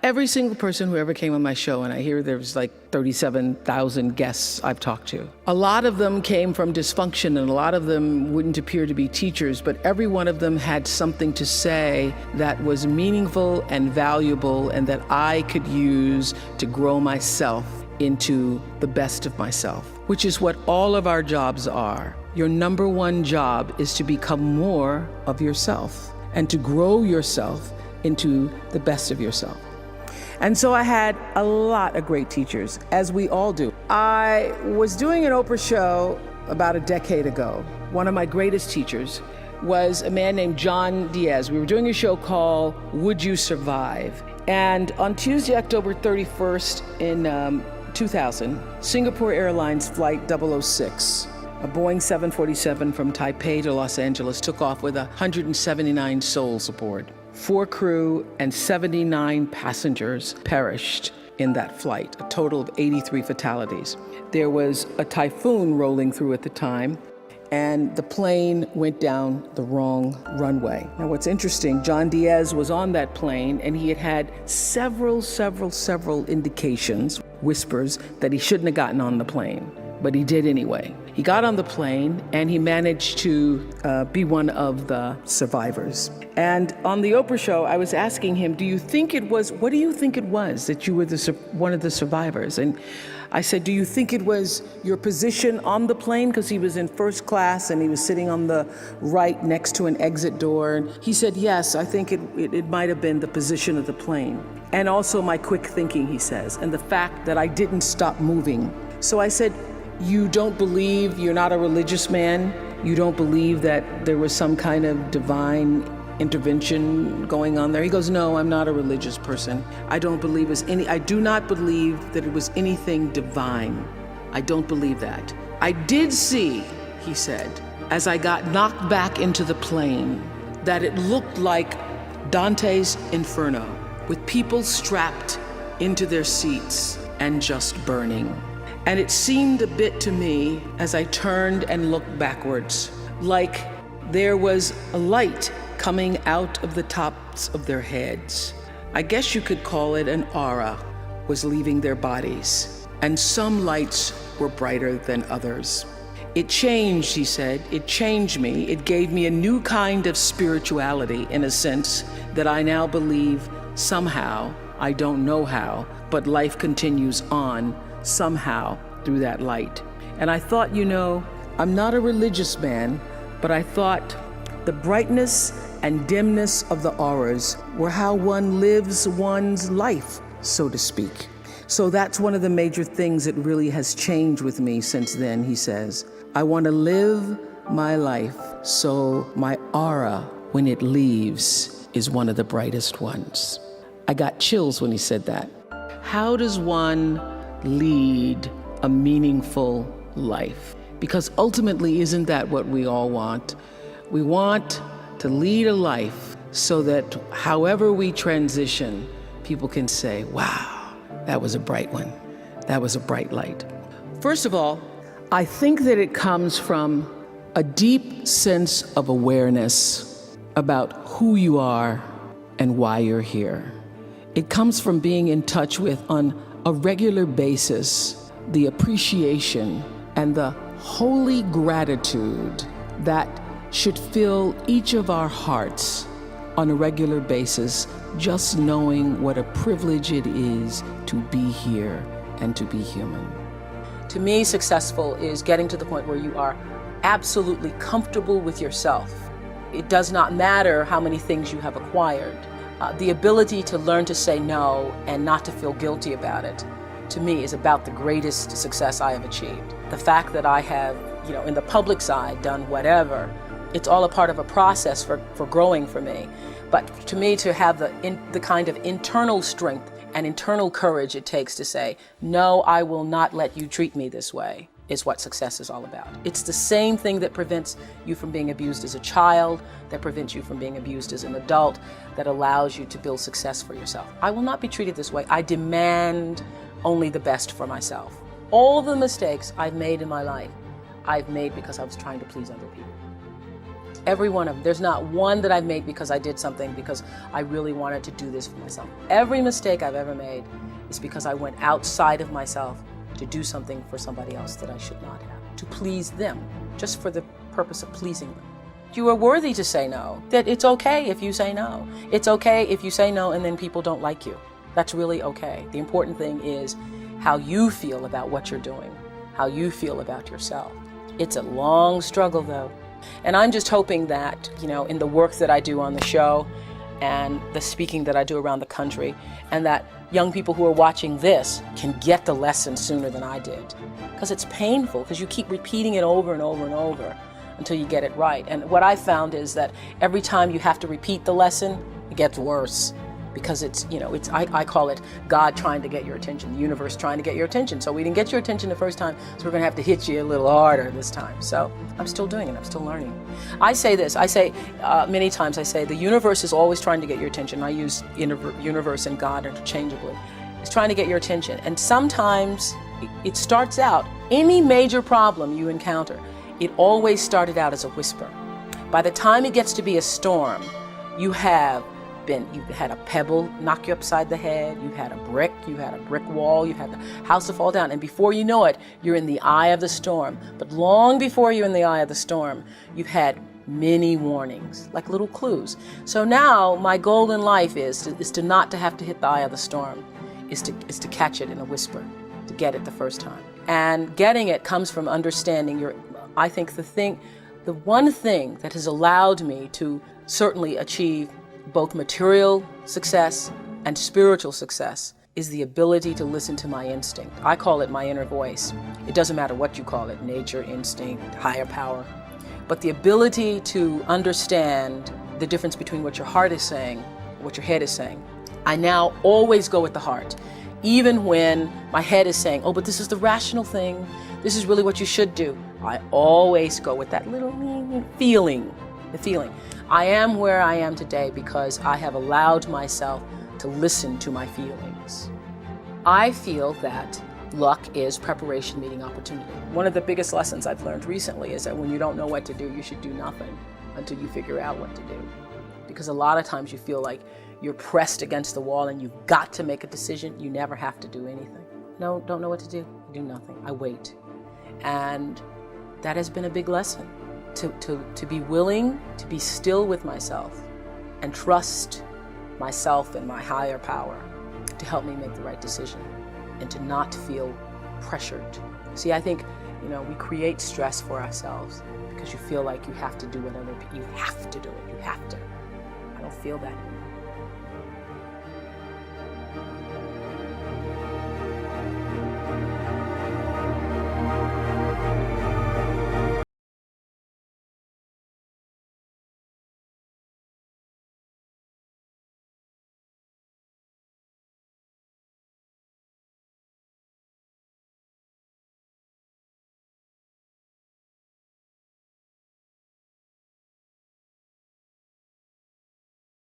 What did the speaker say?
Every single person who ever came on my show, and I hear there's like 37,000 guests I've talked to, a lot of them came from dysfunction and a lot of them wouldn't appear to be teachers, but every one of them had something to say that was meaningful and valuable and that I could use to grow myself into the best of myself, which is what all of our jobs are. Your number one job is to become more of yourself and to grow yourself into the best of yourself. And so I had a lot of great teachers, as we all do. I was doing an Oprah show about a decade ago. One of my greatest teachers was a man named John Diaz. We were doing a show called Would You Survive? And on Tuesday, October 31st in 2000, Singapore Airlines Flight 006, a Boeing 747 from Taipei to Los Angeles, took off with 179 souls aboard. 4 crew and 79 passengers perished in that flight, a total of 83 fatalities. There was a typhoon rolling through at the time, and the plane went down the wrong runway. Now what's interesting, John Diaz was on that plane and he had several indications, whispers, that he shouldn't have gotten on the plane, but he did anyway. He got on the plane and he managed to be one of the survivors. And on the Oprah show, I was asking him, what do you think it was that you were one of the survivors? And I said, do you think it was your position on the plane? Because he was in first class and he was sitting on the right next to an exit door. And he said, yes, I think it might have been the position of the plane. And also my quick thinking, he says, and the fact that I didn't stop moving. So I said, you don't believe, you're not a religious man, you don't believe that there was some kind of divine intervention going on there? He goes, no, I'm not a religious person. I do not believe that it was anything divine. I don't believe that. I did see, he said, as I got knocked back into the plane, that it looked like Dante's Inferno, with people strapped into their seats and just burning. And it seemed a bit to me, as I turned and looked backwards, like there was a light coming out of the tops of their heads. I guess you could call it an aura was leaving their bodies, and some lights were brighter than others. It changed, he said, it changed me. It gave me a new kind of spirituality, in a sense, that I now believe somehow, I don't know how, but life continues on somehow through that light. And I thought, I'm not a religious man, but I thought the brightness and dimness of the auras were how one lives one's life, so to speak. So that's one of the major things that really has changed with me since then, he says. I want to live my life so my aura, when it leaves, is one of the brightest ones. I got chills when he said that. How does one lead a meaningful life? Because ultimately, isn't that what we all want? We want to lead a life so that however we transition, people can say, wow, that was a bright one. That was a bright light. First of all, I think that it comes from a deep sense of awareness about who you are and why you're here. It comes from being in touch with, on a regular basis, the appreciation and the holy gratitude that should fill each of our hearts on a regular basis, just knowing what a privilege it is to be here and to be human. To me, successful is getting to the point where you are absolutely comfortable with yourself. It does not matter how many things you have acquired. The ability to learn to say no and not to feel guilty about it, to me, is about the greatest success I have achieved. The fact that I have, in the public side, done whatever, it's all a part of a process for growing for me. But to me, to have the kind of internal strength and internal courage it takes to say, no, I will not let you treat me this way, is what success is all about. It's the same thing that prevents you from being abused as a child, that prevents you from being abused as an adult, that allows you to build success for yourself. I will not be treated this way. I demand only the best for myself. All the mistakes I've made in my life, I've made because I was trying to please other people. Every one of them. There's not one that I've made because I did something because I really wanted to do this for myself. Every mistake I've ever made is because I went outside of myself to do something for somebody else that I should not have, to please them, just for the purpose of pleasing them. You are worthy to say no, that it's okay if you say no. It's okay if you say no and then people don't like you. That's really okay. The important thing is how you feel about what you're doing, how you feel about yourself. It's a long struggle though. And I'm just hoping that, in the work that I do on the show and the speaking that I do around the country, and that young people who are watching this can get the lesson sooner than I did. Because it's painful, because you keep repeating it over and over and over until you get it right. And what I found is that every time you have to repeat the lesson, it gets worse. Because I call it God trying to get your attention, the universe trying to get your attention. So we didn't get your attention the first time, so we're going to have to hit you a little harder this time. So I'm still doing it. I'm still learning. I say many times, the universe is always trying to get your attention. I use universe and God interchangeably. It's trying to get your attention. And sometimes it starts out, any major problem you encounter, it always started out as a whisper. By the time it gets to be a storm, you've had a pebble knock you upside the head, you had a brick wall, you had the house to fall down, and before you know it, you're in the eye of the storm. But long before you're in the eye of the storm, you've had many warnings, like little clues. So now my goal in life is to not to have to hit the eye of the storm, is to catch it in a whisper, to get it the first time. And getting it comes from understanding I think the one thing that has allowed me to certainly achieve both material success and spiritual success is the ability to listen to my instinct. I call it my inner voice. It doesn't matter what you call it, nature, instinct, higher power. But the ability to understand the difference between what your heart is saying, what your head is saying. I now always go with the heart. Even when my head is saying, oh, but this is the rational thing, this is really what you should do, I always go with that little feeling, the feeling. I am where I am today because I have allowed myself to listen to my feelings. I feel that luck is preparation meeting opportunity. One of the biggest lessons I've learned recently is that when you don't know what to do, you should do nothing until you figure out what to do. Because a lot of times you feel like you're pressed against the wall and you've got to make a decision. You never have to do anything. No, don't know what to do. I do nothing. I wait. And that has been a big lesson. To be willing to be still with myself and trust myself and my higher power to help me make the right decision and to not feel pressured. See, I think, we create stress for ourselves because you feel like you have to do what you have to do it. You have to. I don't feel that anymore.